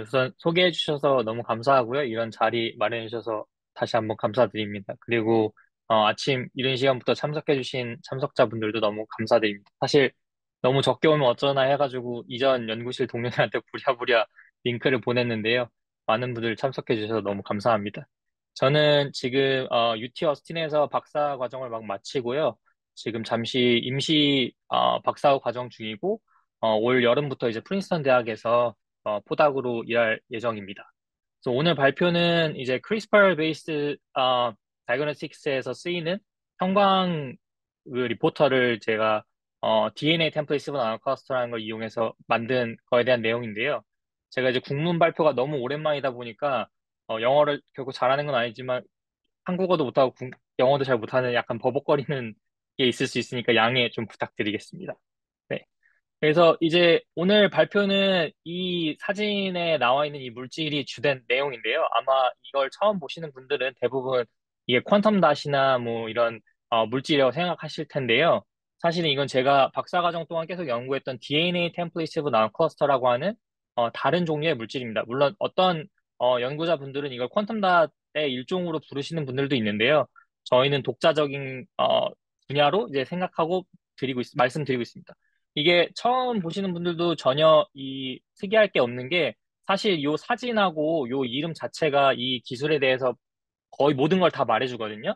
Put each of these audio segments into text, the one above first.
우선 소개해 주셔서 너무 감사하고요. 이런 자리 마련해 주셔서 다시 한번 감사드립니다. 그리고 아침 이른 시간부터 참석해 주신 참석자분들도 너무 감사드립니다. 사실 너무 적게 오면 어쩌나 해가지고 이전 연구실 동료들한테 부랴부랴 링크를 보냈는데요. 많은 분들 참석해 주셔서 너무 감사합니다. 저는 지금 UT 어스틴에서 박사 과정을 막 마치고요. 지금 잠시 임시 박사 과정 중이고 올 여름부터 이제 프린스턴 대학에서 포닥으로 일할 예정입니다. 그래서 오늘 발표는 이제 크리스퍼 베이스 다이그노스틱스에서 쓰이는 형광 그 리포터를 제가 DNA 템플릿 나노 클러스터라는 걸 이용해서 만든 거에 대한 내용인데요. 제가 이제 국문 발표가 너무 오랜만이다 보니까 영어를 결국 잘하는 건 아니지만 한국어도 못하고 영어도 잘 못하는 약간 버벅거리는 게 있을 수 있으니까 양해 좀 부탁드리겠습니다. 네. 그래서 이제 오늘 발표는 이 사진에 나와 있는 이 물질이 주된 내용인데요. 아마 이걸 처음 보시는 분들은 대부분 이게 퀀텀 닷이나 뭐 이런 물질이라고 생각하실 텐데요. 사실은 이건 제가 박사과정 동안 계속 연구했던 DNA 템플릿 나운 클러스터라고 하는 다른 종류의 물질입니다. 물론 어떤 연구자분들은 이걸 퀀텀 닷의 일종으로 부르시는 분들도 있는데요. 저희는 독자적인 분야로 이제 생각하고 말씀드리고 있습니다. 이게 처음 보시는 분들도 전혀 특이할 게 없는 게 사실 요 사진하고 요 이름 자체가 이 기술에 대해서 거의 모든 걸 다 말해주거든요.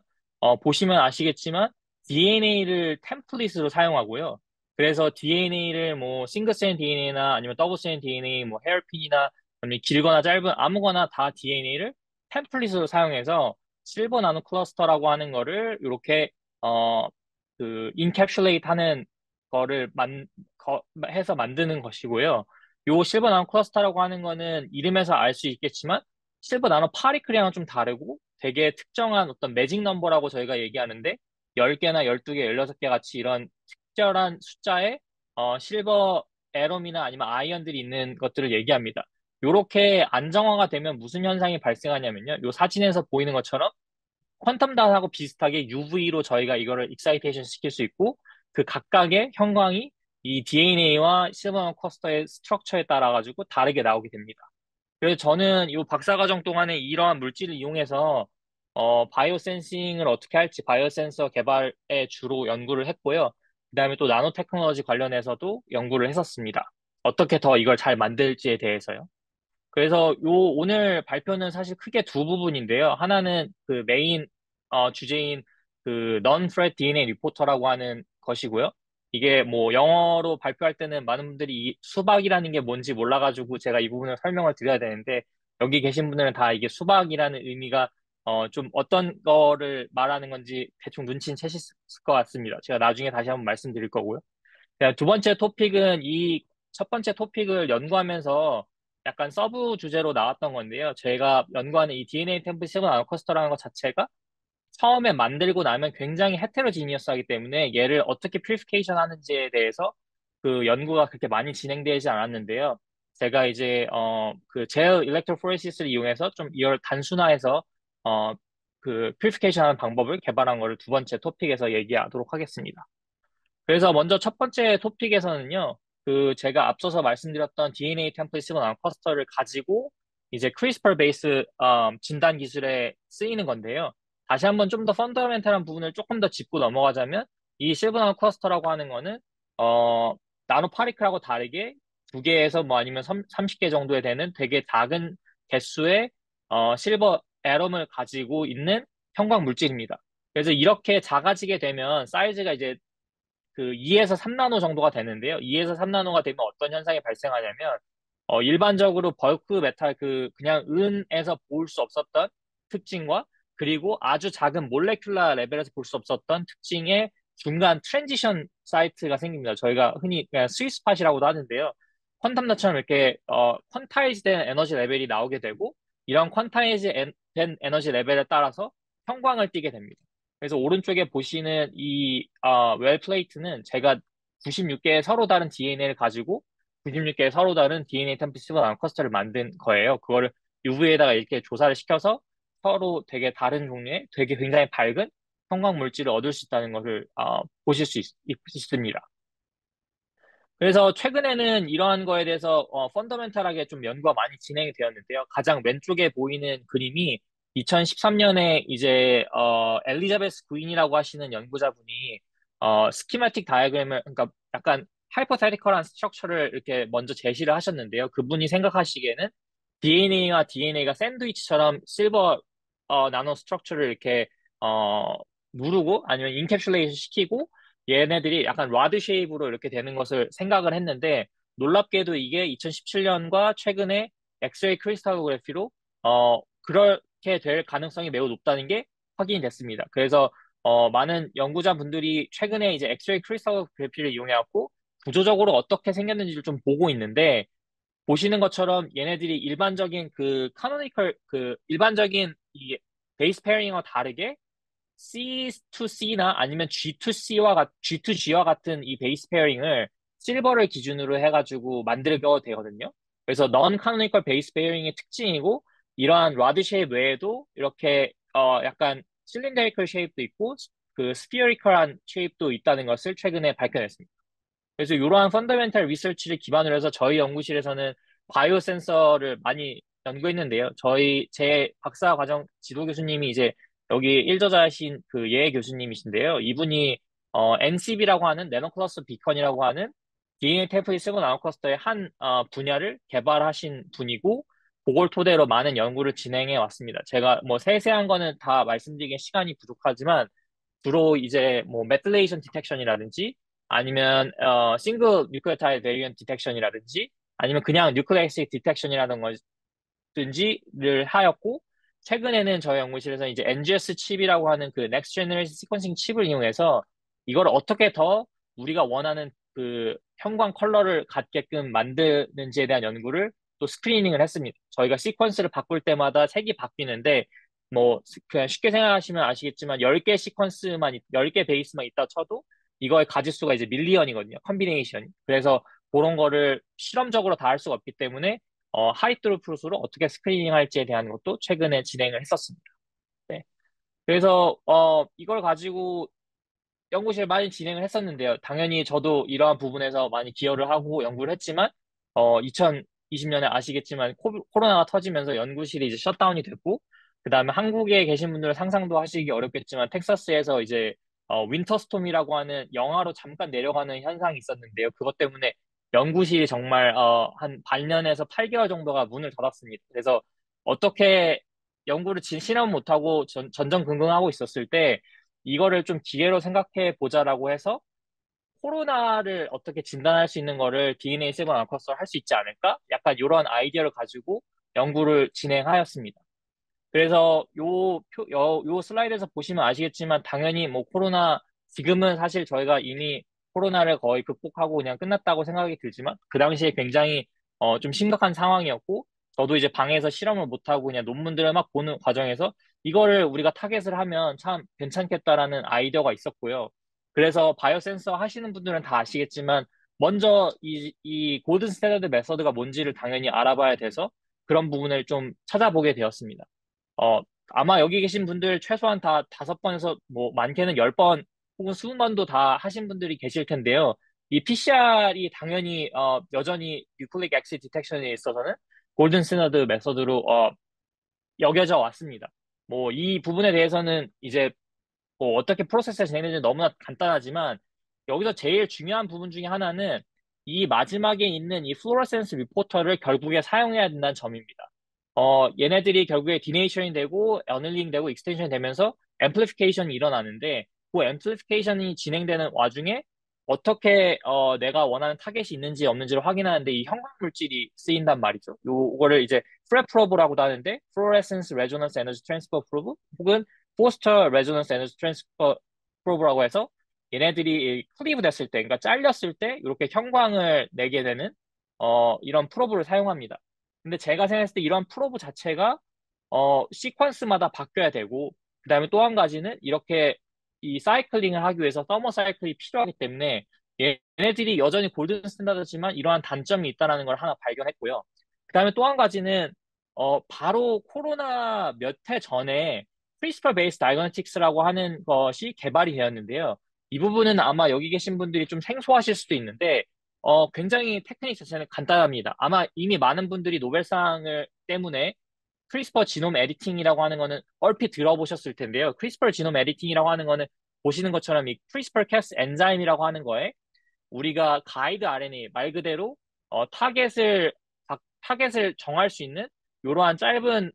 보시면 아시겠지만 DNA를 템플릿으로 사용하고요. 그래서 DNA를 뭐 싱글스트랜드 DNA나 아니면 더블스트랜드 DNA, 뭐 헤어핀이나 아니면 길거나 짧은 아무거나 다 DNA를 템플릿으로 사용해서 실버 나노 클러스터라고 하는 거를 이렇게 어, 인캡슐레이트 하는 거를 해서 만드는 것이고요. 요 실버 나노 클러스터라고 하는 거는 이름에서 알 수 있겠지만 실버 나노 파리클이랑은 좀 다르고 되게 특정한 어떤 매직 넘버라고 저희가 얘기하는데 10개나 12개, 16개 같이 이런 특별한 숫자의 실버 에럼이나 아니면 아이언들이 있는 것들을 얘기합니다. 요렇게 안정화가 되면 무슨 현상이 발생하냐면요. 요 사진에서 보이는 것처럼 퀀텀 닷하고 비슷하게 UV로 저희가 이거를 익사이테이션 시킬 수 있고 그 각각의 형광이 이 DNA와 실버 커스터의 스트럭처에 따라 가지고 다르게 나오게 됩니다. 그래서 저는 이 박사과정 동안에 이러한 물질을 이용해서 바이오 센싱을 어떻게 할지 바이오 센서 개발에 주로 연구를 했고요. 그다음에 또 나노 테크놀로지 관련해서도 연구를 했었습니다. 어떻게 더 이걸 잘 만들지에 대해서요. 그래서 오늘 발표는 사실 크게 두 부분인데요. 하나는 그 메인 주제인 그 Non-Threat DNA 리포터라고 하는 것이고요. 이게 뭐 영어로 발표할 때는 많은 분들이 이 수박이라는 게 뭔지 몰라가지고 제가 이 부분을 설명을 드려야 되는데 여기 계신 분들은 다 이게 수박이라는 의미가 좀 어떤 거를 말하는 건지 대충 눈치는 채실 것 같습니다. 제가 나중에 다시 한번 말씀드릴 거고요. 두 번째 토픽은 이 첫 번째 토픽을 연구하면서 약간 서브 주제로 나왔던 건데요. 제가 연구하는 이 DNA 템플 시그널 아노커스터라는 것 자체가 처음에 만들고 나면 굉장히 헤테로지니어스하기 때문에 얘를 어떻게 퓨리피케이션 하는지에 대해서 그 연구가 그렇게 많이 진행되지 않았는데요. 제가 이제 그 제어 일렉트로포레시스를 이용해서 좀 이걸 단순화해서 그 퓨리피케이션 하는 방법을 개발한 거를 두 번째 토픽에서 얘기하도록 하겠습니다. 그래서 먼저 첫 번째 토픽에서는요, 그 제가 앞서서 말씀드렸던 DNA 템플릿 시그널 커스터를 가지고 이제 크리스퍼 베이스 진단 기술에 쓰이는 건데요. 다시 한번 좀 더 펀더멘탈한 부분을 조금 더 짚고 넘어가자면 이 실버나노 클러스터라고 하는 거는 어 나노 파리클하고 다르게 두 개에서 뭐 아니면 30개 정도에 되는 되게 작은 개수의 실버 애럼을 가지고 있는 형광 물질입니다. 그래서 이렇게 작아지게 되면 사이즈가 이제 그 2에서 3나노 정도가 되는데요. 2에서 3나노가 되면 어떤 현상이 발생하냐면 일반적으로 벌크 메탈 그냥 은에서 볼 수 없었던 특징과 그리고 아주 작은 몰레큘라 레벨에서 볼 수 없었던 특징의 중간 트랜지션 사이트가 생깁니다. 저희가 흔히 그냥 스위스팟이라고도 하는데요. 퀀텀닷처럼 이렇게 퀀타이즈 된 에너지 레벨이 나오게 되고 이런 퀀타이즈 된 에너지 레벨에 따라서 형광을 띠게 됩니다. 그래서 오른쪽에 보시는 이 웰 플레이트는 제가 96개의 서로 다른 DNA를 가지고 96개의 서로 다른 DNA 템플릿과 암커스터를 만든 거예요. 그거를 UV에다가 이렇게 조사를 시켜서 서로 되게 다른 종류의 되게 굉장히 밝은 형광 물질을 얻을 수 있다는 것을 보실 수 있습니다. 그래서 최근에는 이러한 거에 대해서 펀더멘탈하게 좀 연구가 많이 진행이 되었는데요. 가장 왼쪽에 보이는 그림이 2013년에 이제 엘리자베스 구인이라고 하시는 연구자분이 스키마틱 다이어그램을 그러니까 약간 하이포테티컬한 스트럭처를 이렇게 먼저 제시를 하셨는데요. 그분이 생각하시기에는 DNA와 DNA가 샌드위치처럼 실버 나노 스트럭처를 이렇게 어, 누르고 아니면 인캡슐레이션 시키고 얘네들이 약간 라드 쉐입으로 이렇게 되는 것을 생각을 했는데 놀랍게도 이게 2017년과 최근에 엑스레이 크리스탈로그래피로 그렇게 될 가능성이 매우 높다는 게 확인이 됐습니다. 그래서 많은 연구자분들이 최근에 이제 엑스레이 크리스탈로그래피를 이용해갖고 구조적으로 어떻게 생겼는지를 좀 보고 있는데 보시는 것처럼 얘네들이 일반적인 그 카노니컬 그 일반적인 이 베이스 페어링과 다르게 C2C나 아니면 G2G와 같은 이 베이스 페어링을 실버를 기준으로 해가지고 만들게 되거든요. 그래서 넌 카노니컬 베이스 페어링의 특징이고 이러한 라드 쉐입 외에도 이렇게 약간 실린더리컬 쉐입도 있고 그 스피어리컬한 쉐입도 있다는 것을 최근에 밝혀냈습니다. 그래서 이러한 펀더멘탈 리서치를 기반으로 해서 저희 연구실에서는 바이오 센서를 많이 연구했는데요. 제 박사 과정 지도 교수님이 이제 여기 일저자이신 그 예 교수님이신데요. 이분이 NCB라고 하는 나노클러스터 비컨이라고 하는 DNA 템플릿 시고 나노클러스터의 한 분야를 개발하신 분이고 그걸 토대로 많은 연구를 진행해 왔습니다. 제가 뭐 세세한 거는 다 말씀드리기엔 시간이 부족하지만 주로 이제 뭐 메틸레이션 디텍션이라든지 아니면 싱글 뉴클레오타이드 베리언트 디텍션이라든지 아니면 그냥 뉴클레이식 디텍션이라는 것든지를 하였고 최근에는 저희 연구실에서 이제 NGS 칩이라고 하는 그 넥스트 제너레이션 시퀀싱 칩을 이용해서 이걸 어떻게 더 우리가 원하는 그 형광 컬러를 갖게끔 만드는지에 대한 연구를 또 스크리닝을 했습니다. 저희가 시퀀스를 바꿀 때마다 색이 바뀌는데 뭐 그냥 쉽게 생각하시면 아시겠지만 10개 시퀀스만 10개 베이스만 있다 쳐도 이거의 가짓수가 이제 밀리언이거든요. 컨비네이션이. 그래서 그런 거를 실험적으로 다 할 수가 없기 때문에 하이트루프트로 어떻게 스크리닝 할지에 대한 것도 최근에 진행을 했었습니다. 네. 그래서 이걸 가지고 연구실 많이 진행을 했었는데요. 당연히 저도 이러한 부분에서 많이 기여를 하고 연구를 했지만 2020년에 아시겠지만 코로나가 터지면서 연구실이 이제 셧다운이 됐고 그다음에 한국에 계신 분들은 상상도 하시기 어렵겠지만 텍사스에서 이제 윈터 스톰이라고 하는 영하로 잠깐 내려가는 현상이 있었는데요. 그것 때문에 연구실이 정말 한 반년에서 8개월 정도가 문을 닫았습니다. 그래서 어떻게 연구를 실험 못하고 전전긍긍하고 있었을 때 이거를 좀 기회로 생각해 보자라고 해서 코로나를 어떻게 진단할 수 있는 거를 DNA 세븐 아커스로 할 수 있지 않을까? 약간 이런 아이디어를 가지고 연구를 진행하였습니다. 그래서 요 슬라이드에서 보시면 아시겠지만 당연히 뭐 코로나 지금은 사실 저희가 이미 코로나를 거의 극복하고 그냥 끝났다고 생각이 들지만 그 당시에 굉장히 좀 심각한 상황이었고 저도 이제 방에서 실험을 못하고 그냥 논문들을 막 보는 과정에서 이거를 우리가 타겟을 하면 참 괜찮겠다라는 아이디어가 있었고요. 그래서 바이오 센서 하시는 분들은 다 아시겠지만 먼저 이 골든 스탠다드 메서드가 뭔지를 당연히 알아봐야 돼서 그런 부분을 좀 찾아보게 되었습니다. 어, 아마 여기 계신 분들 최소한 다 5번에서 뭐 많게는 10번 혹은 20번도 다 하신 분들이 계실 텐데요. 이 PCR이 당연히 여전히 뉴클릭 액시드 디텍션에 있어서는 골든 스탠더드 메서드로 여겨져 왔습니다. 뭐 이 부분에 대해서는 이제 뭐 어떻게 프로세스가 진행되는지 너무나 간단하지만 여기서 제일 중요한 부분 중에 하나는 이 마지막에 있는 이 플로러센스 리포터를 결국에 사용해야 된다는 점입니다. 얘네들이 결국에 디네이션이 되고 어널링 되고 익스텐션이 되면서 앰플리피케이션이 일어나는데 그 앰플리피케이션이 진행되는 와중에 어떻게 내가 원하는 타겟이 있는지 없는지를 확인하는데 이 형광 물질이 쓰인단 말이죠. 요거를 이제 프레 프로브라고도 하는데 Fluorescence Resonance Energy Transfer Probe 혹은 포스터 레조넌스 에너지 트랜스퍼 프로브라고 해서 얘네들이 클리브 됐을 때, 그러니까 잘렸을 때 이렇게 형광을 내게 되는 이런 프로브를 사용합니다. 근데 제가 생각했을 때 이런 프로브 자체가 시퀀스마다 바뀌어야 되고 그다음에 또 한 가지는 이렇게 이 사이클링을 하기 위해서 서머 사이클이 필요하기 때문에 얘네들이 여전히 골든 스탠다드지만 이러한 단점이 있다는 걸 하나 발견했고요. 그다음에 또 한 가지는 바로 코로나 몇 해 전에 CRISPR based diagnostics라고 하는 것이 개발이 되었는데요. 이 부분은 아마 여기 계신 분들이 좀 생소하실 수도 있는데 굉장히 테크닉 자체는 간단합니다. 아마 이미 많은 분들이 노벨상을 때문에 크리스퍼 지놈 에디팅이라고 하는 거는 얼핏 들어보셨을 텐데요. 크리스퍼 지놈 에디팅이라고 하는 거는 보시는 것처럼 이 크리스퍼 캐스 엔자임이라고 하는 거에 우리가 가이드 RNA 말 그대로 타겟을 정할 수 있는 이러한 짧은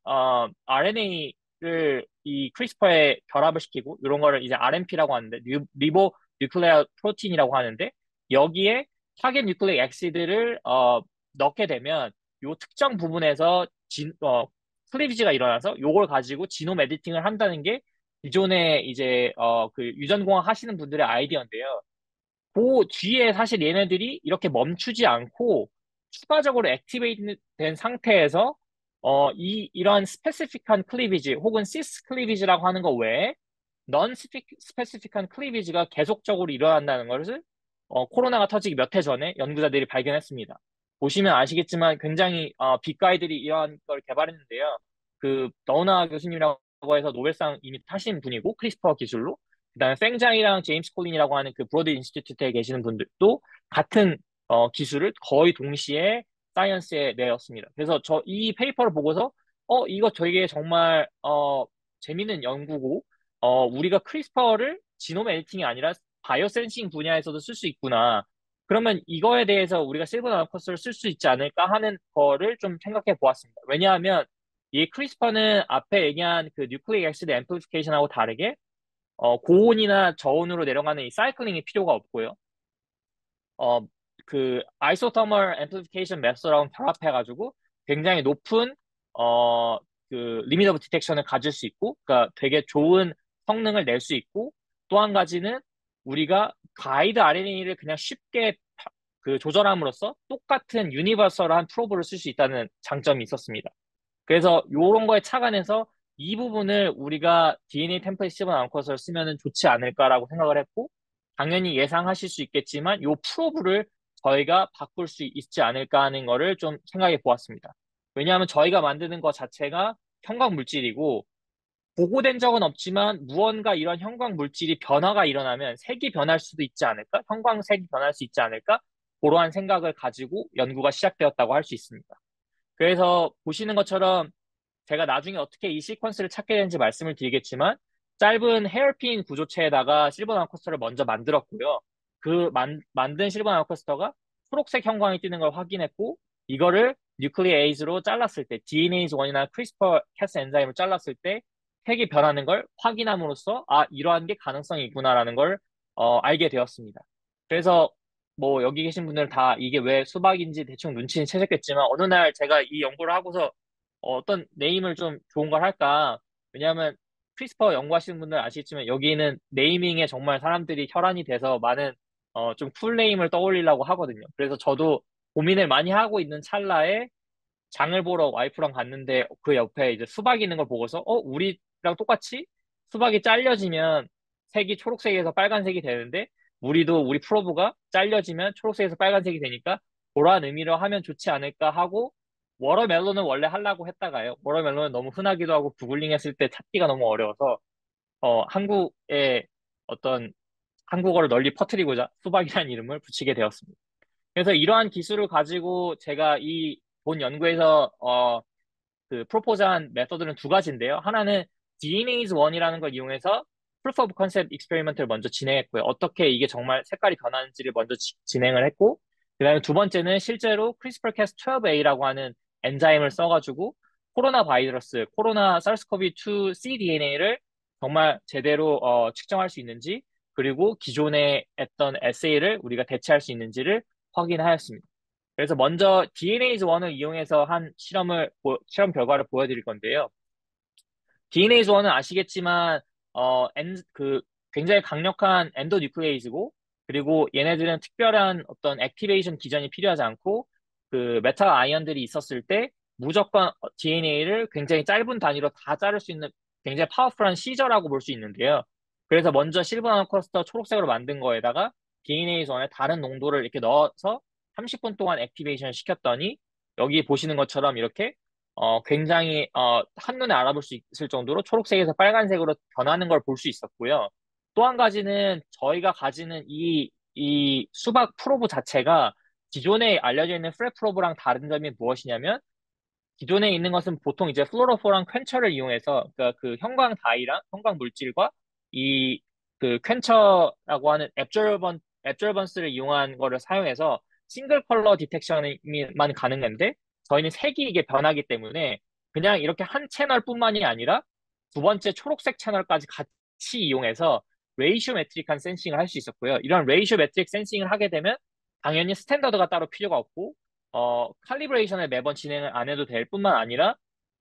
RNA를 이 크리스퍼에 결합을 시키고 이런 거를 이제 RNP라고 하는데 리보 뉴클레어 프로틴이라고 하는데 여기에 타겟 뉴클레ik 액시드를 넣게 되면 요 특정 부분에서 클리비지가 일어나서 요걸 가지고 지놈 에디팅을 한다는 게 기존에 이제 그 유전공학 하시는 분들의 아이디어인데요. 그 뒤에 사실 얘네들이 이렇게 멈추지 않고 추가적으로 액티베이트 된 상태에서 이런 스페시픽한 클리비지 혹은 시스 클리비지라고 하는 거 외에 넌 스페시픽한 클리비지가 계속적으로 일어난다는 것을 코로나가 터지기 몇 해 전에 연구자들이 발견했습니다. 보시면 아시겠지만 굉장히 빅가이들이 이러한 걸 개발했는데요. 그 너우나 교수님이라고 해서 노벨상 이미 타신 분이고 크리스퍼 기술로 그다음에 팽장이랑 제임스 콜린이라고 하는 그 브로드 인스티튜트에 계시는 분들도 같은 기술을 거의 동시에 사이언스에 내었습니다. 그래서 저 이 페이퍼를 보고서 이거 되게 정말 재밌는 연구고 우리가 크리스퍼를 지놈 에디팅이 아니라 바이오 센싱 분야에서도 쓸 수 있구나. 그러면 이거에 대해서 우리가 실버 나노커스를 쓸 수 있지 않을까 하는 거를 좀 생각해 보았습니다. 왜냐하면 이 크리스퍼는 앞에 얘기한 그 뉴클릭 액시드 앰플리피케이션하고 다르게 고온이나 저온으로 내려가는 이 사이클링이 필요가 없고요. 어, 그 아이소터멀 앰플리피케이션 메서드랑 결합해가지고 굉장히 높은 그 리밋 오브 디텍션을 가질 수 있고, 그러니까 되게 좋은 성능을 낼 수 있고, 또 한 가지는 우리가 가이드 RNA를 그냥 쉽게 그 조절함으로써 똑같은 유니버설한 프로브를 쓸 수 있다는 장점이 있었습니다. 그래서 이런 거에 착안해서 이 부분을 우리가 DNA 템플릿 씹어 나눠서 쓰면 좋지 않을까라고 생각을 했고, 당연히 예상하실 수 있겠지만, 요 프로브를 저희가 바꿀 수 있지 않을까 하는 거를 좀 생각해 보았습니다. 왜냐하면 저희가 만드는 것 자체가 형광 물질이고, 보고된 적은 없지만 무언가 이런 형광 물질이 변화가 일어나면 색이 변할 수도 있지 않을까? 형광색이 변할 수 있지 않을까? 그러한 생각을 가지고 연구가 시작되었다고 할 수 있습니다. 그래서 보시는 것처럼 제가 나중에 어떻게 이 시퀀스를 찾게 되는지 말씀을 드리겠지만 짧은 헤어핀 구조체에다가 실버 나노커스터를 먼저 만들었고요. 그 만든 실버 나노커스터가 초록색 형광이 뜨는 걸 확인했고 이거를 뉴클리에이즈로 잘랐을 때 DNase 1이나 크리스퍼 캐스 엔자임을 잘랐을 때 색이 변하는 걸 확인함으로써 이러한 게 가능성이 있구나라는 걸 알게 되었습니다. 그래서 뭐 여기 계신 분들 다 이게 왜 수박인지 대충 눈치는 채셨겠지만 어느 날 제가 이 연구를 하고서 어떤 네임을 좀 좋은 걸 할까? 왜냐하면 크리스퍼 연구하시는 분들 아시겠지만 여기는 네이밍에 정말 사람들이 혈안이 돼서 많은 좀 쿨 네임을 떠올리려고 하거든요. 그래서 저도 고민을 많이 하고 있는 찰나에 장을 보러 와이프랑 갔는데 그 옆에 이제 수박이 있는 걸 보고서 우리랑 똑같이 수박이 잘려지면 색이 초록색에서 빨간색이 되는데 우리 프로브가 잘려지면 초록색에서 빨간색이 되니까 그러한 의미로 하면 좋지 않을까 하고 워터멜론은 원래 하려고 했다가요. 워터멜론은 너무 흔하기도 하고 구글링 했을 때 찾기가 너무 어려워서 한국에 어떤 한국어를 널리 퍼뜨리고자 수박이라는 이름을 붙이게 되었습니다. 그래서 이러한 기술을 가지고 제가 이 본 연구에서 그 프로포즈한 메서드는 두 가지인데요. 하나는 DNase 1이라는 걸 이용해서 Proof of Concept 익스페리먼트를 먼저 진행했고요. 어떻게 이게 정말 색깔이 변하는지를 먼저 진행을 했고, 그다음에 두 번째는 실제로 CRISPR-Cas12a라고 하는 엔자임을 써가지고 코로나 바이러스, 코로나 SARS-CoV-2 cDNA를 정말 제대로 측정할 수 있는지, 그리고 기존에 했던 에세이를 우리가 대체할 수 있는지를 확인하였습니다. 그래서 먼저 DNase 1을 이용해서 한 실험 결과를 보여드릴 건데요. DNase 1은 아시겠지만, 그 굉장히 강력한 엔도 뉴클레이즈고, 그리고 얘네들은 특별한 어떤 액티베이션 기전이 필요하지 않고, 그 메탈 아이언들이 있었을 때 무조건 DNA를 굉장히 짧은 단위로 다 자를 수 있는 굉장히 파워풀한 시저라고 볼 수 있는데요. 그래서 먼저 실버 나노 커스터 초록색으로 만든 거에다가 DNase 1의 다른 농도를 이렇게 넣어서 30분 동안 액티베이션 시켰더니 여기 보시는 것처럼 이렇게 굉장히 한눈에 알아볼 수 있을 정도로 초록색에서 빨간색으로 변하는 걸 볼 수 있었고요. 또 한 가지는 저희가 가지는 이 수박 프로브 자체가 기존에 알려져 있는 프랩 프로브랑 다른 점이 무엇이냐면 기존에 있는 것은 보통 이제 플로로포랑 퀘처를 이용해서 그러니까 그 형광 다이랑 형광 물질과 이 그 퀘처라고 하는 앱졸번스를 이용한 거를 사용해서 싱글 컬러 디텍션만 가능한데 저희는 색이 이게 변하기 때문에 그냥 이렇게 한 채널뿐만이 아니라 두 번째 초록색 채널까지 같이 이용해서 레이쇼 매트릭한 센싱을 할 수 있었고요. 이런 레이쇼 매트릭 센싱을 하게 되면 당연히 스탠더드가 따로 필요가 없고 칼리브레이션을 매번 진행을 안 해도 될 뿐만 아니라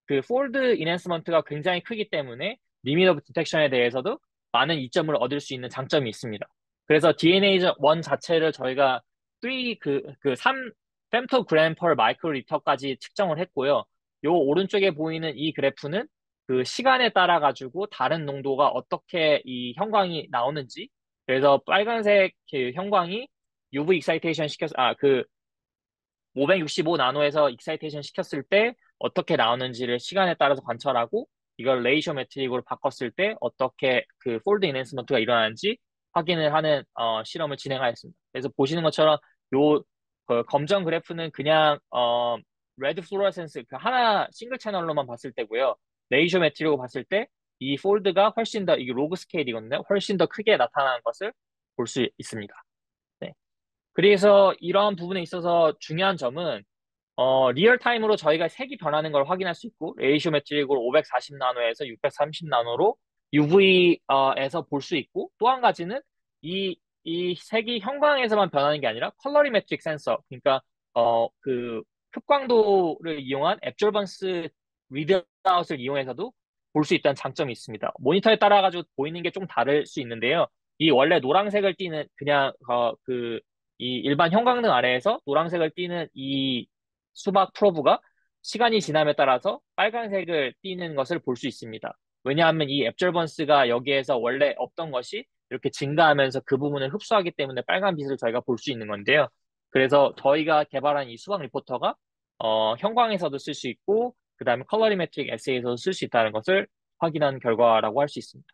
그 폴드 인핸스먼트가 굉장히 크기 때문에 리밋 오브 디텍션에 대해서도 많은 이점을 얻을 수 있는 장점이 있습니다. 그래서 DNA1 자체를 저희가 3 femtogram per microliter까지 측정을 했고요. 요 오른쪽에 보이는 이 그래프는 그 시간에 따라 가지고 다른 농도가 어떻게 이 형광이 나오는지 그래서 빨간색 그 형광이 UV 익사이테이션 시켜서 565 나노에서 익사이테이션 시켰을 때 어떻게 나오는지를 시간에 따라서 관찰하고 이걸 레이쇼 매트릭으로 바꿨을 때 어떻게 그 폴드 인핸스먼트가 일어나는지 확인을 하는 실험을 진행하였습니다. 그래서 보시는 것처럼 요 검정 그래프는 그냥 레드 플로러센스 그 하나 싱글 채널로만 봤을 때고요. 레이쇼 매트릭으로 봤을 때 이 폴드가 훨씬 더 이게 로그 스케일이거든요. 훨씬 더 크게 나타나는 것을 볼 수 있습니다. 네. 그래서 이러한 부분에 있어서 중요한 점은 리얼타임으로 저희가 색이 변하는 걸 확인할 수 있고, 레이쇼 매트릭으로 540 나노에서 630 나노로 UV에서 볼 수 있고, 또 한 가지는 이 색이 형광에서만 변하는 게 아니라 컬러리메트릭 센서, 그러니까, 그 흑광도를 이용한 앱졸번스 리드아웃을 이용해서도 볼 수 있다는 장점이 있습니다. 모니터에 따라가지고 보이는 게 좀 다를 수 있는데요. 이 원래 노란색을 띠는 그냥, 이 일반 형광등 아래에서 노란색을 띠는 이 수박 프로브가 시간이 지남에 따라서 빨간색을 띠는 것을 볼 수 있습니다. 왜냐하면 이 앱졸번스가 여기에서 원래 없던 것이 이렇게 증가하면서 그 부분을 흡수하기 때문에 빨간 빛을 저희가 볼 수 있는 건데요. 그래서 저희가 개발한 이 수박 리포터가 형광에서도 쓸 수 있고 그 다음에 컬러리메트릭 에세이에서도 쓸 수 있다는 것을 확인한 결과라고 할 수 있습니다.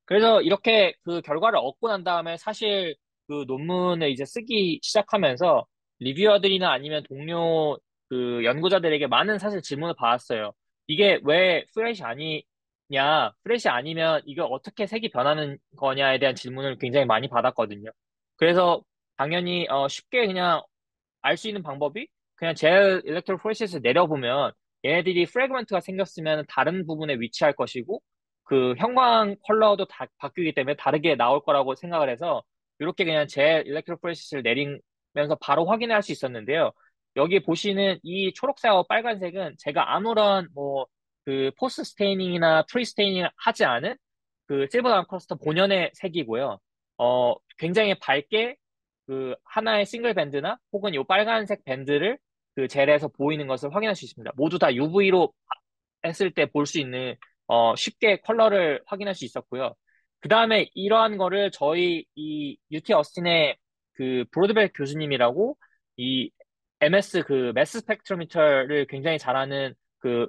그래서 이렇게 그 결과를 얻고 난 다음에 사실 그 논문을 이제 쓰기 시작하면서 리뷰어들이나 아니면 동료 그 연구자들에게 많은 사실 질문을 받았어요. 이게 왜 프레시 아니냐, 프레시 아니면 이거 어떻게 색이 변하는 거냐에 대한 질문을 굉장히 많이 받았거든요. 그래서 당연히 쉽게 그냥 알 수 있는 방법이 그냥 젤 일렉트로포레시스를 내려보면 얘네들이 프래그먼트가 생겼으면 다른 부분에 위치할 것이고 그 형광 컬러도 다 바뀌기 때문에 다르게 나올 거라고 생각을 해서 이렇게 그냥 젤 일렉트로포레시스를 내리면서 바로 확인할 수 있었는데요. 여기 보시는 이 초록색하고 빨간색은 제가 아무런 뭐 그 포스트 스테이닝이나 프리 스테이닝 하지 않은 그 실버 다운 클러스터 본연의 색이고요. 굉장히 밝게 그 하나의 싱글 밴드나 혹은 이 빨간색 밴드를 그 젤에서 보이는 것을 확인할 수 있습니다. 모두 다 UV로 했을 때 볼 수 있는 쉽게 컬러를 확인할 수 있었고요. 그 다음에 이러한 거를 저희 이 UT 어스틴의 그 브로드벨 교수님이라고 이 MS 그 매스 스펙트로미터를 굉장히 잘하는 그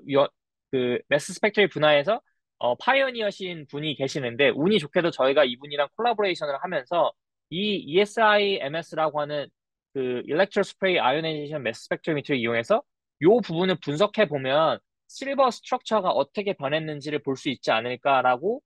매스 스펙트럴 분야에서 파이오니어신 분이 계시는데 운이 좋게도 저희가 이분이랑 콜라보레이션을 하면서 이 ESIMS라고 하는 그 Electro Spray Ionization Mass Spectrometer를 이용해서 이 부분을 분석해 보면 실버 스트럭처가 어떻게 변했는지를 볼 수 있지 않을까라고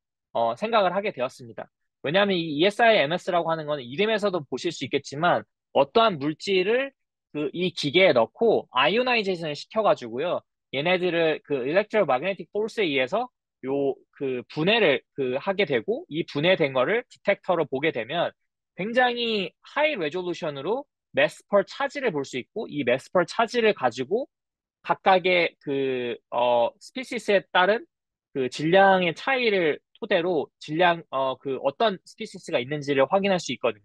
생각을 하게 되었습니다. 왜냐하면 이 ESIMS라고 하는 거는 이름에서도 보실 수 있겠지만 어떠한 물질을 그 이 기계에 넣고 아이오나이제이션을 시켜가지고요. 얘네들을 그 일렉트로 마그네틱 포스에 의해서 요 그 분해를 그 하게 되고 이 분해된 거를 디텍터로 보게 되면 굉장히 하이 레졸루션으로 매스펄 차지를 볼 수 있고 이 매스펄 차지를 가지고 각각의 그 스피시스에 따른 그 질량의 차이를 토대로 그 어떤 스피시스가 있는지를 확인할 수 있거든요.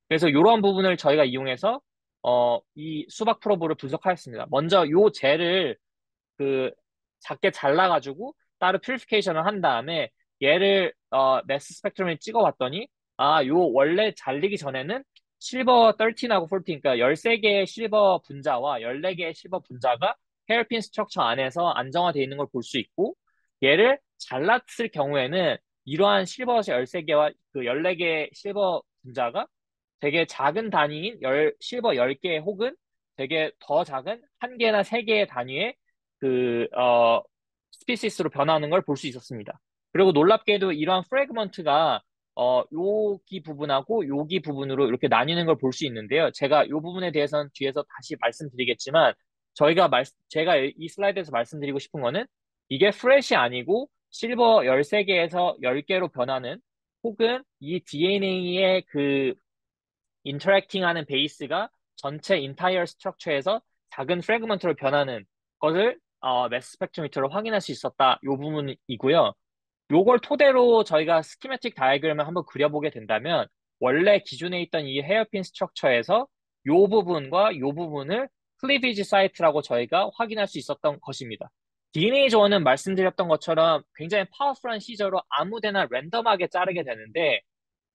그래서 이러한 부분을 저희가 이용해서 이 수박 프로브를 분석하였습니다. 먼저 요 젤을 그 작게 잘라가지고 따로 퓨리피케이션을 한 다음에 얘를 매스 스펙트럼에 찍어봤더니 요 원래 잘리기 전에는 실버 13하고 14, 그러니까 13개의 실버 분자와 14개의 실버 분자가 헤어핀 스트럭처 안에서 안정화되어 있는 걸 볼 수 있고 얘를 잘랐을 경우에는 이러한 실버 13개와 그 14개의 실버 분자가 되게 작은 단위인 실버 10개 혹은 되게 더 작은 1개나 3개의 단위의 그, 스피시스로 변하는 걸 볼 수 있었습니다. 그리고 놀랍게도 이러한 프래그먼트가 여기 부분하고 여기 부분으로 이렇게 나뉘는 걸 볼 수 있는데요. 제가 이 부분에 대해서는 뒤에서 다시 말씀드리겠지만, 제가 이 슬라이드에서 말씀드리고 싶은 거는 이게 프렛이 아니고 실버 13개에서 10개로 변하는, 혹은 이 DNA의 그 인터랙팅 하는 베이스가 전체 인타이어 스트럭처에서 작은 프래그먼트로 변하는 것을 매스 스펙트로미터로 확인할 수 있었다. 이 부분이고요. 요걸 토대로 저희가 스키매틱 다이어그램을 한번 그려보게 된다면, 원래 기존에 있던 이 헤어핀 스트럭처에서 요 부분과 요 부분을 클리비지 사이트라고 저희가 확인할 수 있었던 것입니다. DNA 조어는 말씀드렸던 것처럼 굉장히 파워풀한 시저로 아무데나 랜덤하게 자르게 되는데,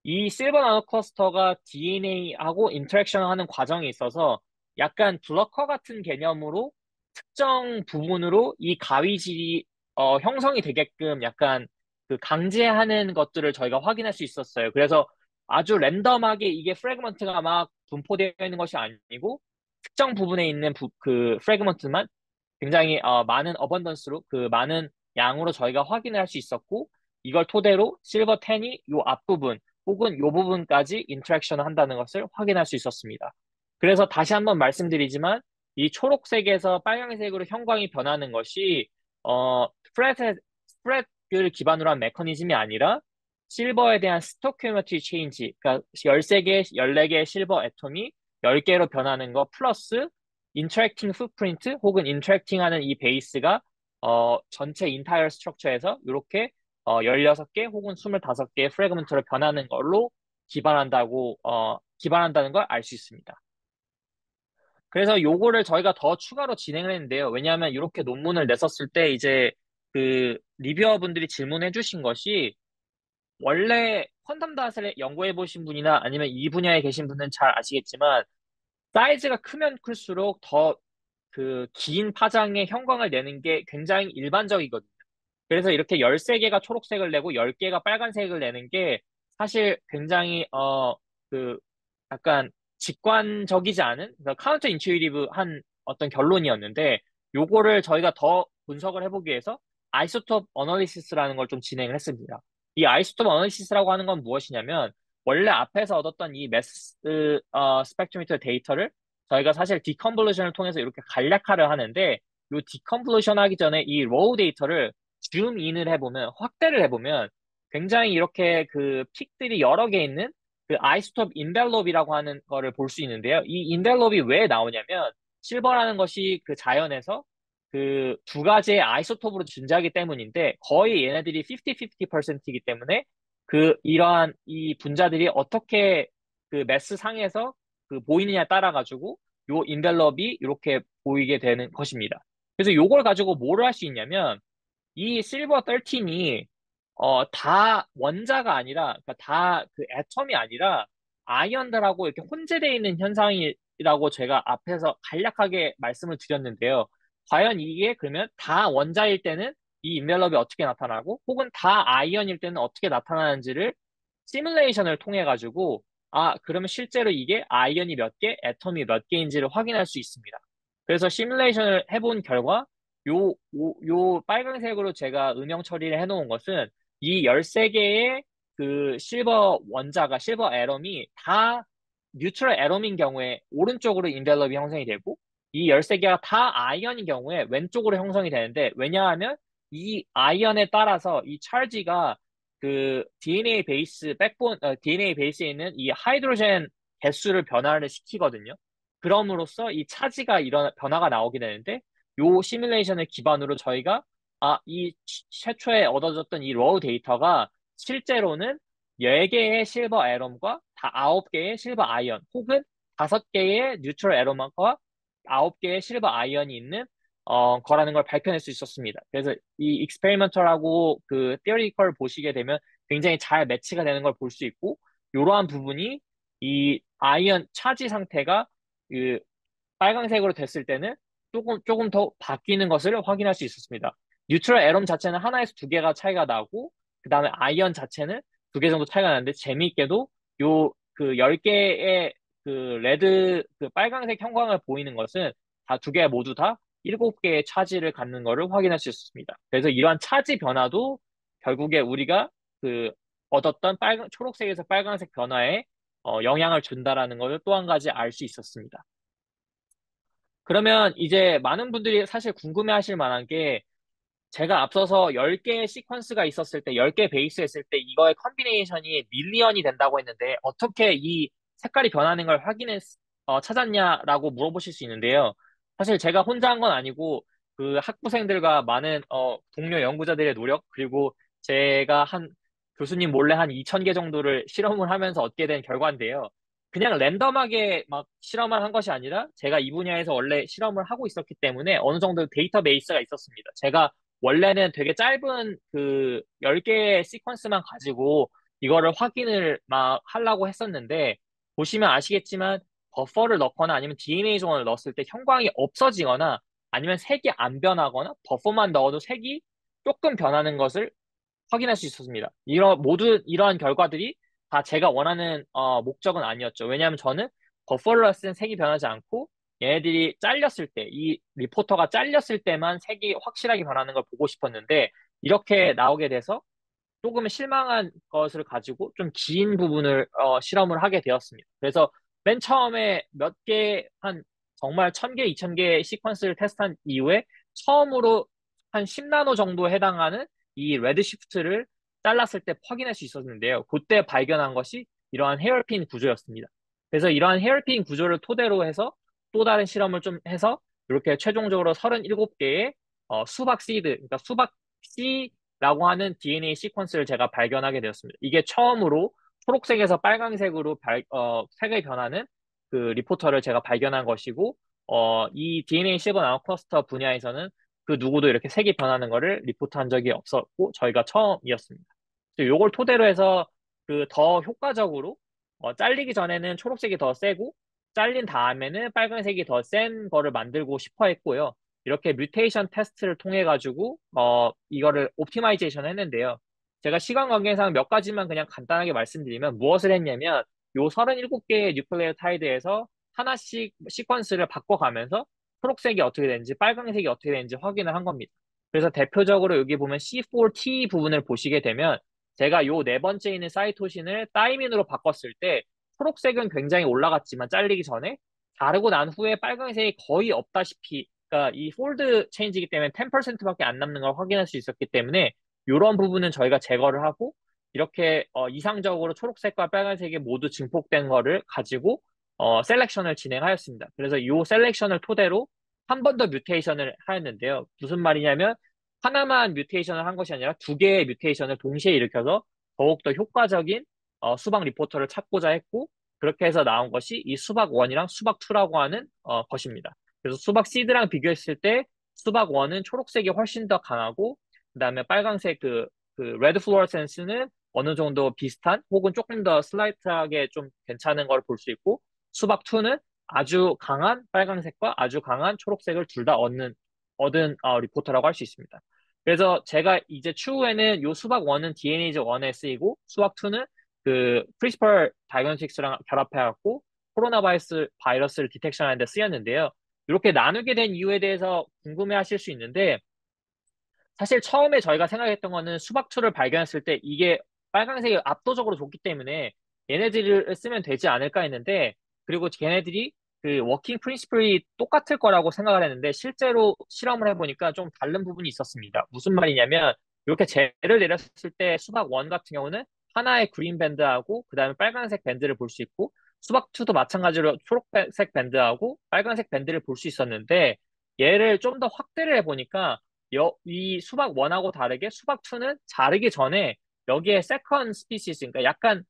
이 실버 나노 클러스터가 DNA하고 인터랙션을 하는 과정에 있어서 약간 블러커 같은 개념으로 특정 부분으로 이 가위질이 형성이 되게끔 약간 그 강제하는 것들을 저희가 확인할 수 있었어요. 그래서 아주 랜덤하게 이게 프래그먼트가 막 분포되어 있는 것이 아니고, 특정 부분에 있는 그 프래그먼트만 굉장히 많은 어번던스로, 그 많은 양으로 저희가 확인을 할 수 있었고, 이걸 토대로 실버 10이 요 앞부분 혹은 요 부분까지 인터랙션을 한다는 것을 확인할 수 있었습니다. 그래서 다시 한번 말씀드리지만, 이 초록색에서 빨간색으로 형광이 변하는 것이 프렛 프렛을 기반으로 한 메커니즘이 아니라 실버에 대한 스토키오메트리 체인지, 그러니까 13개, 14개의 실버 애톰이 10개로 변하는 거 플러스 인터랙팅 풋프린트 혹은 인터랙팅 하는 이 베이스가 전체 인타이어 스트럭처에서 이렇게 16개 혹은 25개의 프래그먼트로 변하는 걸로 기반한다는 걸 알 수 있습니다. 그래서 요거를 저희가 더 추가로 진행을 했는데요. 왜냐하면 이렇게 논문을 냈었을 때 이제 그 리뷰어 분들이 질문해 주신 것이, 원래 퀀텀 닷을 연구해 보신 분이나 아니면 이 분야에 계신 분은 잘 아시겠지만, 사이즈가 크면 클수록 더 그 긴 파장의 형광을 내는 게 굉장히 일반적이거든요. 그래서 이렇게 13개가 초록색을 내고 10개가 빨간색을 내는 게 사실 굉장히 그 약간 직관적이지 않은, 카운터 인투이티브한 어떤 결론이었는데, 요거를 저희가 더 분석을 해보기 위해서 아이소톱 어널리시스라는 걸 좀 진행을 했습니다. 이 아이소톱 어널리시스라고 하는 건 무엇이냐면, 원래 앞에서 얻었던 이 매스 스펙트로미터 데이터를 저희가 사실 디컨볼루션을 통해서 이렇게 간략화를 하는데, 이 디컨볼루션 하기 전에 이 로우 데이터를 줌인을 해보면, 확대를 해보면 굉장히 이렇게 그 픽들이 여러 개 있는 그 아이소톱 인벨롭이라고 하는 거를 볼 수 있는데요. 이 인벨롭이 왜 나오냐면, 실버라는 것이 그 자연에서 그 두 가지의 아이소톱으로 존재하기 때문인데, 거의 얘네들이 50-50%이기 때문에 그 이러한 이 분자들이 어떻게 그 매스 상에서 그 보이느냐에 따라 가지고 요 인벨롭이 이렇게 보이게 되는 것입니다. 그래서 요걸 가지고 뭘 할 수 있냐면, 이 실버 13이 다 원자가 아니라, 그러니까 다 그 애텀이 아니라 아이언들하고 이렇게 혼재되어 있는 현상이라고 제가 앞에서 간략하게 말씀을 드렸는데요. 과연 이게 그러면 다 원자일 때는 이 인벨롭이 어떻게 나타나고, 혹은 다 아이언일 때는 어떻게 나타나는지를 시뮬레이션을 통해 가지고, 그러면 실제로 이게 아이언이 몇 개, 애텀이 몇 개인지를 확인할 수 있습니다. 그래서 시뮬레이션을 해본 결과, 요 빨간색으로 제가 음영 처리를 해놓은 것은 이 13개의 그 실버 애럼이 다 뉴트럴 애럼인 경우에 오른쪽으로 인벨롭이 형성이 되고, 이 13개가 다 아이언인 경우에 왼쪽으로 형성이 되는데, 왜냐하면 이 아이언에 따라서 이 찰지가 그 DNA 베이스에 있는 이 하이드로젠 개수를 변화를 시키거든요. 그럼으로써 이 차지가 이런 변화가 나오게 되는데, 요 시뮬레이션을 기반으로 저희가 이 최초에 얻어졌던 이 로우 데이터가 실제로는 10개의 실버 애럼과 9개의 실버 아이언, 혹은 5개의 뉴트럴 애럼과 9개의 실버 아이언이 있는 거라는 걸 밝혀낼 수 있었습니다. 그래서 이 익스페리먼털하고 그 티어리컬 보시게 되면 굉장히 잘 매치가 되는 걸 볼 수 있고, 이러한 부분이 이 아이언 차지 상태가 그 빨강색으로 됐을 때는 조금 더 바뀌는 것을 확인할 수 있었습니다. 뉴트럴 애럼 자체는 하나에서 두 개가 차이가 나고, 그 다음에 아이언 자체는 두 개 정도 차이가 나는데, 재미있게도 요 그 10개의 그 레드, 그 빨간색 형광을 보이는 것은 다 두 개 모두 다 7개의 차지를 갖는 것을 확인할 수 있습니다. 그래서 이러한 차지 변화도 결국에 우리가 그 얻었던 초록색에서 빨간색 변화에 영향을 준다라는 것을 또 한 가지 알 수 있었습니다. 그러면 이제 많은 분들이 사실 궁금해 하실 만한 게 제가 앞서서 10개의 시퀀스가 있었을 때, 10개 베이스 했을 때 이거의 컨비네이션이 밀리언이 된다고 했는데 어떻게 이 색깔이 변하는 걸 찾았냐라고 물어보실 수 있는데요. 사실 제가 혼자 한 건 아니고 그 학부생들과 많은 동료 연구자들의 노력, 그리고 제가 교수님 몰래 한 2,000개 정도를 실험을 하면서 얻게 된 결과인데요. 그냥 랜덤하게 막 실험을 한 것이 아니라 제가 이 분야에서 원래 실험을 하고 있었기 때문에 어느 정도 데이터베이스가 있었습니다. 제가 원래는 되게 짧은 그 10개의 시퀀스만 가지고 이거를 확인을 막 하려고 했었는데 보시면 아시겠지만 버퍼를 넣거나 아니면 DNA 종원을 넣었을 때 형광이 없어지거나 아니면 색이 안 변하거나 버퍼만 넣어도 색이 조금 변하는 것을 확인할 수 있었습니다. 이러한 결과들이 다 제가 원하는 목적은 아니었죠. 왜냐하면 저는 버퍼러스는 색이 변하지 않고 얘네들이 잘렸을 때, 이 리포터가 잘렸을 때만 색이 확실하게 변하는 걸 보고 싶었는데 이렇게 나오게 돼서 조금 실망한 것을 가지고 좀 긴 부분을 실험을 하게 되었습니다. 그래서 맨 처음에 정말 1,000개, 2,000개 시퀀스를 테스트한 이후에 처음으로 한 10나노 정도에 해당하는 이 레드 시프트를 잘랐을 때 확인할 수 있었는데요. 그때 발견한 것이 이러한 헤어핀 구조였습니다. 그래서 이러한 헤어핀 구조를 토대로 해서 또 다른 실험을 좀 해서 이렇게 최종적으로 37개의 수박 시드, 그러니까 수박 씨 라고 하는 DNA 시퀀스를 제가 발견하게 되었습니다. 이게 처음으로 초록색에서 빨강색으로 색이 변하는 그 리포터를 제가 발견한 것이고, 이 DNA 실버 나노 클러스터 분야에서는 그 누구도 이렇게 색이 변하는 거를 리포트한 적이 없었고, 저희가 처음이었습니다. 요걸 토대로 해서 그 더 효과적으로, 잘리기 전에는 초록색이 더 세고, 잘린 다음에는 빨간색이 더 센 거를 만들고 싶어 했고요. 이렇게 뮤테이션 테스트를 통해 가지고 이거를 옵티마이제이션 했는데요. 제가 시간 관계상 몇 가지만 그냥 간단하게 말씀드리면 무엇을 했냐면 요 37개의 뉴클레오타이드에서 하나씩 시퀀스를 바꿔가면서 초록색이 어떻게 되는지 빨간색이 어떻게 되는지 확인을 한 겁니다. 그래서 대표적으로 여기 보면 C4T 부분을 보시게 되면 제가 요 네 번째 있는 사이토신을 타이민으로 바꿨을 때 초록색은 굉장히 올라갔지만 잘리기 전에 자르고 난 후에 빨간색이 거의 없다시피, 그러니까 이 폴드 체인지이기 때문에 10%밖에 안 남는 걸 확인할 수 있었기 때문에 이런 부분은 저희가 제거를 하고 이렇게 이상적으로 초록색과 빨간색이 모두 증폭된 거를 가지고 셀렉션을 진행하였습니다. 그래서 이 셀렉션을 토대로 한 번 더 뮤테이션을 하였는데요. 무슨 말이냐면 하나만 뮤테이션을 한 것이 아니라 두 개의 뮤테이션을 동시에 일으켜서 더욱더 효과적인 수박 리포터를 찾고자 했고 그렇게 해서 나온 것이 이 수박 1이랑 수박 2라고 하는 것입니다. 그래서 수박 시드랑 비교했을 때 수박 1은 초록색이 훨씬 더 강하고 그다음에 빨강색 그 레드 플로러센스는 어느 정도 비슷한 혹은 조금 더 슬라이트하게 좀 괜찮은 걸 볼 수 있고 수박 2는 아주 강한 빨강색과 아주 강한 초록색을 둘 다 얻은 리포터라고 할 수 있습니다. 그래서 제가 이제 추후에는 요 수박 1은 DNase 1에 쓰이고 수박 2는 그 크리스퍼 다이그노스틱스랑 결합해갖고 코로나 바이러스를 디텍션하는 데 쓰였는데요. 이렇게 나누게 된 이유에 대해서 궁금해 하실 수 있는데 사실 처음에 저희가 생각했던 거는 수박2를 발견했을 때 이게 빨간색이 압도적으로 좋기 때문에 얘네들을 쓰면 되지 않을까 했는데 그리고 걔네들이 그 워킹 프린시플이 똑같을 거라고 생각을 했는데 실제로 실험을 해보니까 좀 다른 부분이 있었습니다. 무슨 말이냐면 이렇게 젤을 내렸을 때 수박1 같은 경우는 하나의 그린 밴드하고 그 다음에 빨간색 밴드를 볼 수 있고 수박2도 마찬가지로 초록색 밴드하고 빨간색 밴드를 볼 수 있었는데 얘를 좀 더 확대를 해보니까 이 수박 1하고 다르게 수박 2는 자르기 전에 여기에 세컨 스피시스, 그러니까 약간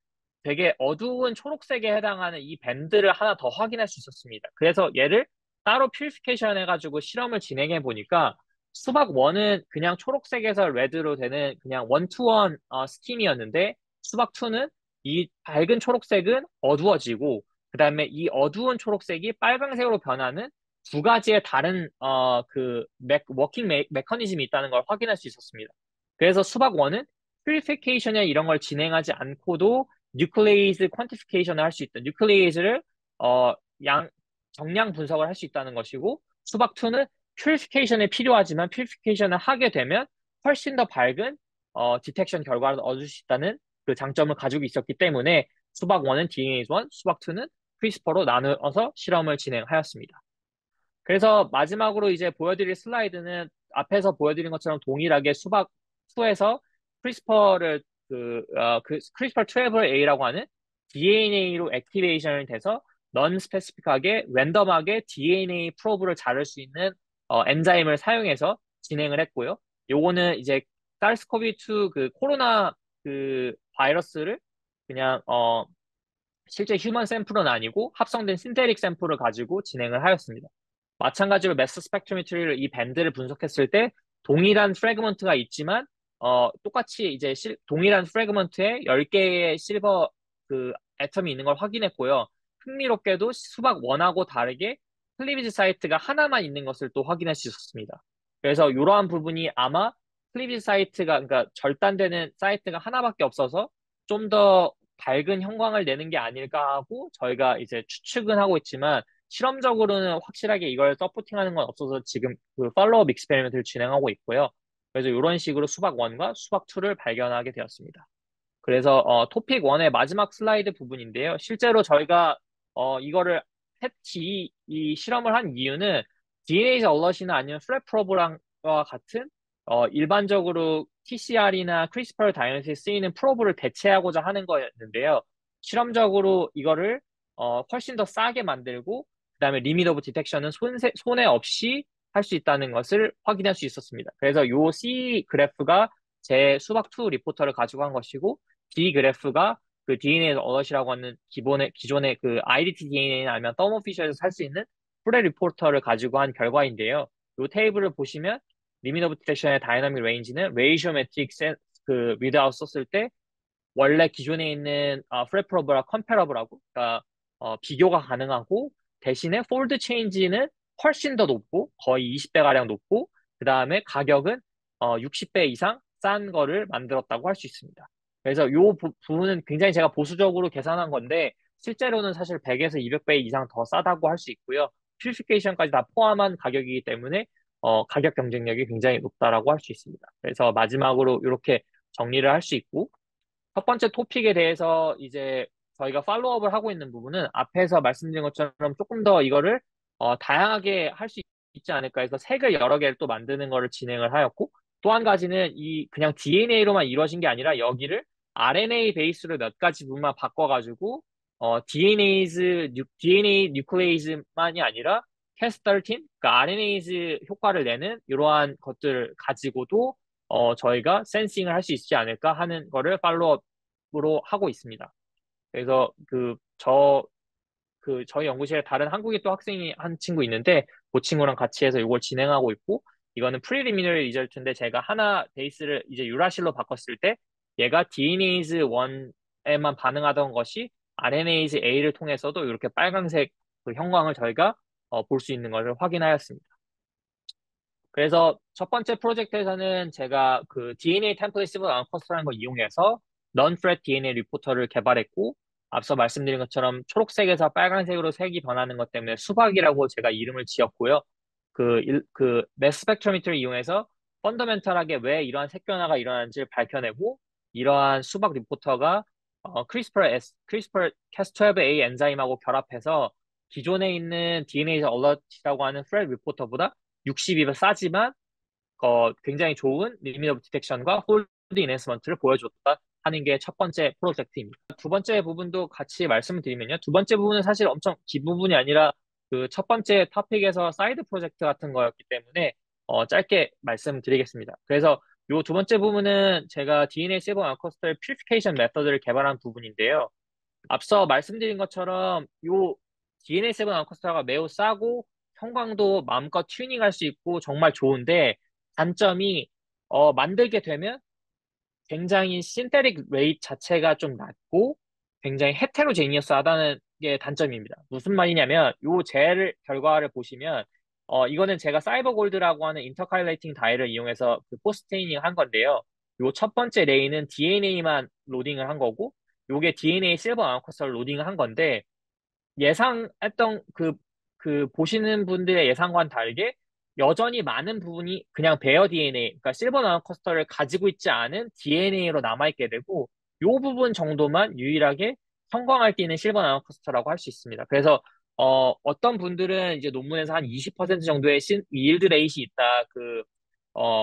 되게 어두운 초록색에 해당하는 이 밴드를 하나 더 확인할 수 있었습니다. 그래서 얘를 따로 퓨리피케이션 해가지고 실험을 진행해 보니까 수박 1은 그냥 초록색에서 레드로 되는 그냥 원투원 스팀이었는데 수박 2는 이 밝은 초록색은 어두워지고 그 다음에 이 어두운 초록색이 빨강색으로 변하는 두 가지의 다른 워킹 메커니즘이 있다는 걸 확인할 수 있었습니다. 그래서 수박 1은 퓨리피케이션이나 이런 걸 진행하지 않고도 뉴클레이즈 퀀티피케이션을 할 수 있다. 뉴클레이즈를 어, 양 정량 분석을 할 수 있다는 것이고 수박2는 퓨리피케이션이 필요하지만 퓨리피케이션을 하게 되면 훨씬 더 밝은 디텍션 결과를 얻을 수 있다는 그 장점을 가지고 있었기 때문에 수박1은 DNase1, 수박2는 크리스퍼로 나누어서 실험을 진행하였습니다. 그래서 마지막으로 이제 보여드릴 슬라이드는 앞에서 보여드린 것처럼 동일하게 수박 2에서 크리스퍼를 그 크리스퍼 12A라고 하는 DNA로 액티베이션이 돼서 넌 스페시픽하게 랜덤하게 DNA 프로브를 자를 수 있는 엔자임을 사용해서 진행을 했고요. 요거는 이제 사르스코비2 그 코로나 그 바이러스를 그냥 실제 휴먼 샘플은 아니고 합성된 신테릭 샘플을 가지고 진행을 하였습니다. 마찬가지로 매스 스펙트로미터리를 이 밴드를 분석했을 때 동일한 프래그먼트가 있지만 똑같이 이제 동일한 프래그먼트에 10개의 실버 그 애텀이 있는 걸 확인했고요. 흥미롭게도 수박 원하고 다르게 클리비지 사이트가 하나만 있는 것을 또 확인할 수 있었습니다. 그래서 이러한 부분이 아마 클리비지 사이트가 그러니까 절단되는 사이트가 하나밖에 없어서 좀 더 밝은 형광을 내는 게 아닐까 하고 저희가 이제 추측은 하고 있지만 실험적으로는 확실하게 이걸 서포팅하는 건 없어서 지금 그 팔로우업 익스페리먼트를 진행하고 있고요. 그래서 이런 식으로 수박 1과 수박 2를 발견하게 되었습니다. 그래서 토픽 1의 마지막 슬라이드 부분인데요. 실제로 저희가 이거를 이 실험을 한 이유는 DNA 얼럿이나 아니면 프랩 프로브랑과 같은 일반적으로 TCR이나 크리스퍼 다이너스에 쓰이는 프로브를 대체하고자 하는 거였는데요. 실험적으로 이거를 훨씬 더 싸게 만들고 그다음에 리밋 오브 디텍션은 손해 없이 할 수 있다는 것을 확인할 수 있었습니다. 그래서 요 C 그래프가 제 수박2 리포터를 가지고 한 것이고 D 그래프가 그 DNA 어넛이라고 하는 기존의 그 IDT DNA나 아니면 더모피셔에서 살 수 있는 프레 리포터를 가지고 한 결과인데요. 이 테이블을 보시면 리밋 오브 디텍션의 다이나믹 레인지는 레이시오 매트릭 그 리드아웃 썼을 때 원래 기존에 있는 프레 프로브랑 컴패러블하고 그러니까 비교가 가능하고 대신에 폴드 체인지는 훨씬 더 높고 거의 20배 가량 높고 그 다음에 가격은 60배 이상 싼 거를 만들었다고 할 수 있습니다. 그래서 이 부분은 굉장히 제가 보수적으로 계산한 건데 실제로는 사실 100에서 200배 이상 더 싸다고 할 수 있고요. 퓨리피케이션까지 다 포함한 가격이기 때문에 가격 경쟁력이 굉장히 높다라고 할 수 있습니다. 그래서 마지막으로 이렇게 정리를 할 수 있고 첫 번째 토픽에 대해서 이제 저희가 팔로우업을 하고 있는 부분은 앞에서 말씀드린 것처럼 조금 더 이거를 다양하게 할 수 있지 않을까 해서 색을 여러 개를 또 만드는 거를 진행을 하였고 또 한 가지는 이 그냥 DNA로만 이루어진 게 아니라 여기를 RNA 베이스로 몇 가지 부분만 바꿔가지고 DNA 뉴클레이즈만이 아니라 Cas13, 그러니까 RNase 효과를 내는 이러한 것들을 가지고도 저희가 센싱을 할 수 있지 않을까 하는 거를 팔로우업으로 하고 있습니다. 그래서 저희 연구실에 다른 한국에 또 학생이 한 친구 있는데 그 친구랑 같이 해서 이걸 진행하고 있고 이거는 프리리미너리 리절트인데 제가 하나 베이스를 이제 유라실로 바꿨을 때 얘가 DNase 1에만 반응하던 것이 RNase A를 통해서도 이렇게 빨간색 그 형광을 저희가 볼 수 있는 것을 확인하였습니다. 그래서 첫 번째 프로젝트에서는 제가 그 DNA 템플릿 시블 앙커스라는 걸 이용해서 non-threat DNA 리포터를 개발했고 앞서 말씀드린 것처럼 초록색에서 빨간색으로 색이 변하는 것 때문에 수박이라고 제가 이름을 지었고요. 그 매스 스펙트로미터를 이용해서 펀더멘탈하게 왜 이러한 색 변화가 일어나는지를 밝혀내고 이러한 수박 리포터가 크리스퍼 Cas12a 엔자임하고 결합해서 기존에 있는 DNA 얼럿이라고 하는 프레 리포터보다 62배 싸지만 굉장히 좋은 리밋 오브 디텍션과 홀드 인핸스먼트를 보여줬다 하는 게 첫 번째 프로젝트입니다. 두 번째 부분도 같이 말씀을 드리면요. 두 번째 부분은 사실 엄청 뒷부분이 아니라 그 첫 번째 토픽에서 사이드 프로젝트 같은 거였기 때문에 짧게 말씀드리겠습니다. 그래서 이 두 번째 부분은 제가 DNA 세븐 알코스텔 퓨리피케이션 메서드를 개발한 부분인데요. 앞서 말씀드린 것처럼 요 DNA7 앙커스타가 매우 싸고 형광도 마음껏 튜닝할 수 있고 정말 좋은데 단점이 만들게 되면 굉장히 신테릭 레이트 자체가 좀 낮고 굉장히 헤테로제니어스하다는 게 단점입니다. 무슨 말이냐면 요 젤 결과를 보시면 이거는 제가 사이버 골드라고 하는 인터칼레이팅 다이를 이용해서 그 포스테이닝 한 건데요. 요 첫 번째 레이는 DNA만 로딩을 한 거고 요게 DNA 실버 나노커스터를 로딩한 건데 예상했던 그 보시는 분들의 예상과는 다르게 여전히 많은 부분이 그냥 베어 DNA, 그러니까 실버 나노 커스터를 가지고 있지 않은 DNA로 남아있게 되고 요 부분 정도만 유일하게 성광할 때 있는 실버 나노 커스터라고 할 수 있습니다. 그래서 어떤 분들은 이제 논문에서 한 20% 정도의 yield rate이 있다,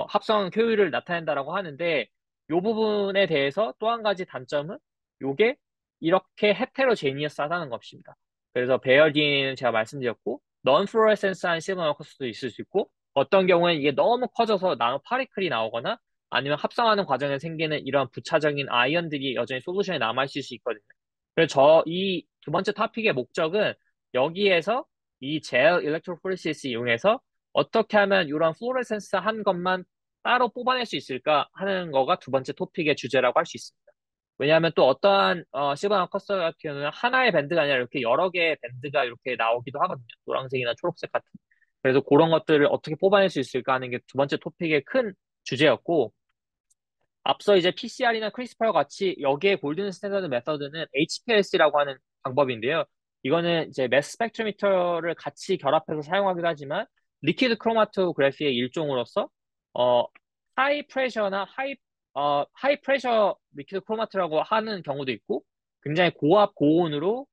합성 효율을 나타낸다라고 하는데 요 부분에 대해서 또 한 가지 단점은 요게 이렇게 헤테로제니어스하다는 것입니다. 그래서 배열 DNA는 제가 말씀드렸고, non-fluorescence한 실버 나노커스도 있을 수 있고, 어떤 경우는 이게 너무 커져서 나노 파리클이 나오거나, 아니면 합성하는 과정에 생기는 이런 부차적인 아이언들이 여전히 솔루션에 남아있을 수 있거든요. 그래서 이 두 번째 토픽의 목적은 여기에서 이 젤 일렉트로포레시스 이용해서 어떻게 하면 이런 플로레센스 한 것만 따로 뽑아낼 수 있을까 하는 거가 두 번째 토픽의 주제라고 할 수 있습니다. 왜냐하면 또 어떠한 시바나 커스터 같은 경우는 하나의 밴드가 아니라 이렇게 여러 개의 밴드가 이렇게 나오기도 하거든요. 노란색이나 초록색 같은. 그래서 그런 것들을 어떻게 뽑아낼 수 있을까 하는 게 두 번째 토픽의 큰 주제였고, 앞서 이제 PCR이나 크리스퍼와 같이 여기에 골든 스탠더드 메서드는 HPLC라고 하는 방법인데요. 이거는 이제 매스 스펙트로미터를 같이 결합해서 사용하기도 하지만 리퀴드 크로마토그래피의 일종으로서 어 하이 프레셔 리퀴드 크로마토라고 하는 경우도 있고 굉장히 고압 고온으로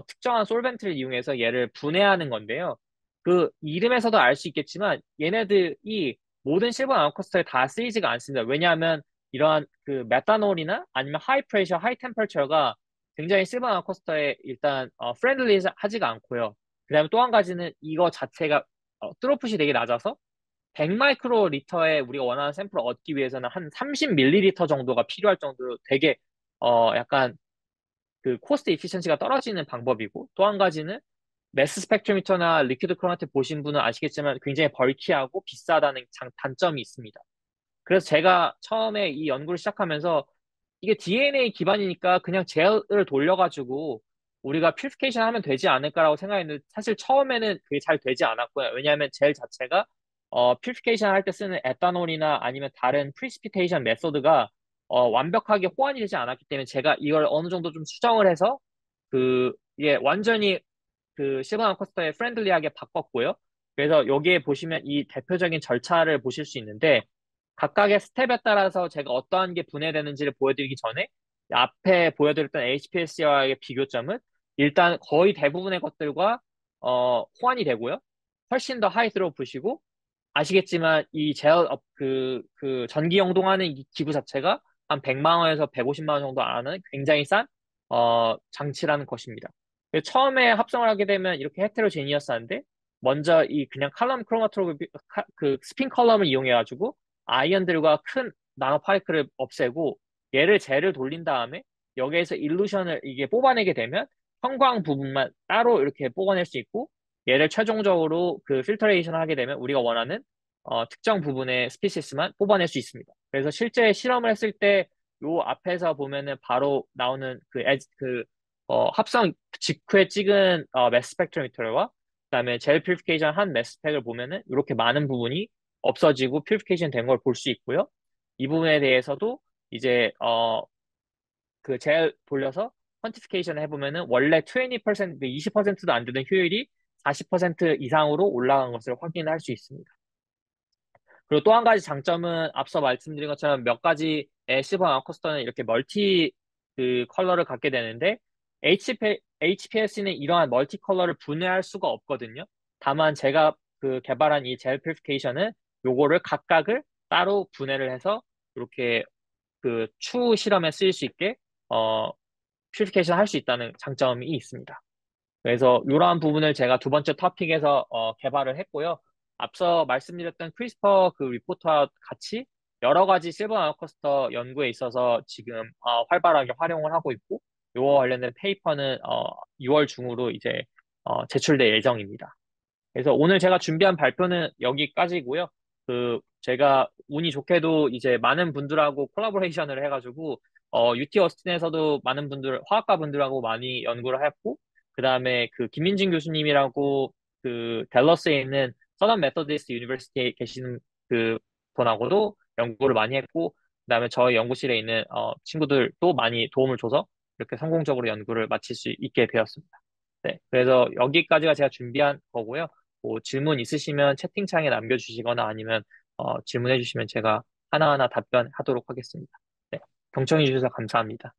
특정한 솔벤트를 이용해서 얘를 분해하는 건데요. 그 이름에서도 알 수 있겠지만 얘네들이 모든 실버 나노커스터에 다 쓰이지가 않습니다. 왜냐하면 이러한 그 메탄올이나 아니면 하이 프레셔, 하이 템퍼처가 굉장히 실버 나노커스터에 일단 프렌들리하지가 않고요. 그다음에 또 한 가지는 이거 자체가 트로풋이 되게 낮아서 100 마이크로 리터에 우리가 원하는 샘플을 얻기 위해서는 한 30 밀리리터 정도가 필요할 정도로 되게 약간 그 코스트 이피션시가 떨어지는 방법이고 또 한 가지는 매스 스펙트로미터나 리퀴드 크로마트 보신 분은 아시겠지만 굉장히 벌키하고 비싸다는 단점이 있습니다. 그래서 제가 처음에 이 연구를 시작하면서 이게 DNA 기반이니까 그냥 젤을 돌려가지고 우리가 퓨리피케이션 하면 되지 않을까라고 생각했는데 사실 처음에는 그게 잘 되지 않았고요. 왜냐하면 젤 자체가 퓨리피케이션 할 때 쓰는 에탄올이나 아니면 다른 프리시피테이션 메소드가 완벽하게 호환이 되지 않았기 때문에 제가 이걸 어느 정도 좀 수정을 해서 이게 완전히 그 실버나 코스터에 프렌들리하게 바꿨고요. 그래서 여기에 보시면 이 대표적인 절차를 보실 수 있는데 각각의 스텝에 따라서 제가 어떠한 게 분해되는지를 보여드리기 전에 앞에 보여드렸던 HPLC와의 비교점은 일단 거의 대부분의 것들과 호환이 되고요. 훨씬 더 하이 스로우풋이고 아시겠지만 이 그 전기 영동하는 이 기구 자체가 한 100만 원에서 150만 원 정도 하는 굉장히 싼 장치라는 것입니다. 처음에 합성을 하게 되면 이렇게 헤테로제니어스한데 먼저 이 그냥 칼럼 크로마토그래피 그 스핀 컬럼을 이용해 가지고 아이언들과 큰 나노 파이크를 없애고 얘를 젤을 돌린 다음에 여기에서 일루션을 이게 뽑아내게 되면 형광 부분만 따로 이렇게 뽑아낼 수 있고 얘를 최종적으로 그 필터레이션을 하게 되면 우리가 원하는 특정 부분의 스피시스만 뽑아낼 수 있습니다. 그래서 실제 실험을 했을 때 요 앞에서 보면은 바로 나오는 합성 직후에 찍은 매스 스펙트로미터와 그다음에 젤 퓨리피케이션 한 매스 스펙을 보면은 이렇게 많은 부분이 없어지고 퓨리피케이션 된 걸 볼 수 있고요. 이 부분에 대해서도 이제 그 젤 돌려서 퀀티피케이션을 해보면은 원래 20%, 20%도 안 되는 효율이 40% 이상으로 올라간 것을 확인할 수 있습니다. 그리고 또 한 가지 장점은 앞서 말씀드린 것처럼 몇 가지의 실버 나노커스터는 이렇게 멀티 그 컬러를 갖게 되는데 HPLC는 이러한 멀티 컬러를 분해할 수가 없거든요. 다만 제가 그 개발한 이 젤 퓨리피케이션은 요거를 각각을 따로 분해를 해서 이렇게 그 추후 실험에 쓰일 수 있게 퓨리피케이션 할 수 있다는 장점이 있습니다. 그래서 이러한 부분을 제가 두 번째 토픽에서 개발을 했고요. 앞서 말씀드렸던 크리스퍼 그 리포터와 같이 여러 가지 실버 나노커스터 연구에 있어서 지금 활발하게 활용을 하고 있고 이와 관련된 페이퍼는 6월 중으로 이제 제출될 예정입니다. 그래서 오늘 제가 준비한 발표는 여기까지고요. 제가 운이 좋게도 이제 많은 분들하고 콜라보레이션을 해가지고 UT 어스틴에서도 많은 분들 화학과 분들하고 많이 연구를 했고 그다음에 그 김민진 교수님이라고 그 댈러스에 있는 서던 메서디스트 유니버시티에 계시는 그 분하고도 연구를 많이 했고 그다음에 저희 연구실에 있는 친구들도 많이 도움을 줘서 이렇게 성공적으로 연구를 마칠 수 있게 되었습니다. 네, 그래서 여기까지가 제가 준비한 거고요. 뭐 질문 있으시면 채팅창에 남겨주시거나 아니면 질문해 주시면 제가 하나하나 답변하도록 하겠습니다. 네, 경청해 주셔서 감사합니다.